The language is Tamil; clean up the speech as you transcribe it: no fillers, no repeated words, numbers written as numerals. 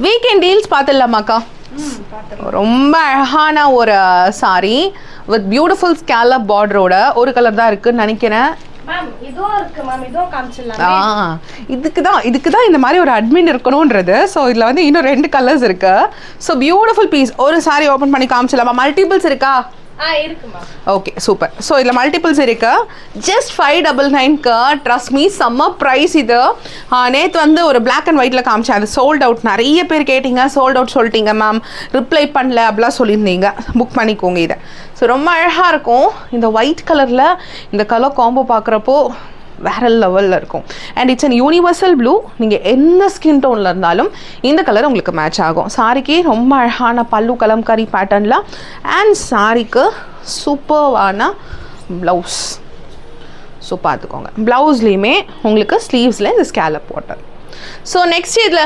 Weekend deals பார்த்துடலாமாக்கா? ரொம்ப அழகான ஒரு சாரி வித் பியூட்டிஃபுல் ஸ்கேலப் பார்டரோட ஒரு கலர் தான் இருக்குன்னு நினைக்கிறேன். இதுக்கு தான் இந்த மாதிரி ஒரு அட்மின் இருக்கணும்ன்றது. ஸோ இதில் வந்து இன்னும் 2 கலர்ஸ் இருக்கு. So beautiful piece. ஒரு சாரி ஓப்பன் பண்ணி காமிச்சலாமா? மல்டிபிள்ஸ் இருக்கா? இருக்குமா. Okay super. ஸோ இதில் மல்டிபிள்ஸ் இருக்கு. ஜஸ்ட் 599க்கு ட்ரஸ்ட் மீ செம்ம ப்ரைஸ் இது. நேற்று வந்து ஒரு பிளாக் அண்ட் ஒயிட்டில் காமிச்சேன், அது சோல்ட் அவுட். நிறைய பேர் கேட்டிங்க, சோல்ட் அவுட் சொல்லிட்டீங்க மேம், ரிப்ளை பண்ணல அப்படிலாம் சொல்லியிருந்தீங்க. புக் பண்ணிக்கோங்க இதை. ஸோ ரொம்ப அழகாக இருக்கும். இந்த ஒயிட் கலரில் இந்த கலர் காம்போ பார்க்குறப்போ வேறு லெவலில் இருக்கும். And it's an universal blue. நீங்கள் எந்த ஸ்கின் டோனில் இருந்தாலும் இந்த கலர் உங்களுக்கு மேட்ச் ஆகும். சாரிக்கு ரொம்ப அழகான பல்லு கலம்காரி பேட்டர்னில் அண்ட் சாரிக்கு சூப்பர்வான ப்ளவுஸ். ஸோ பார்த்துக்கோங்க, ப்ளவுஸ்லேயுமே உங்களுக்கு ஸ்லீவ்ஸில் இந்த ஸ்கேலப் வாட்டர். ஸோ நெக்ஸ்ட் இதில்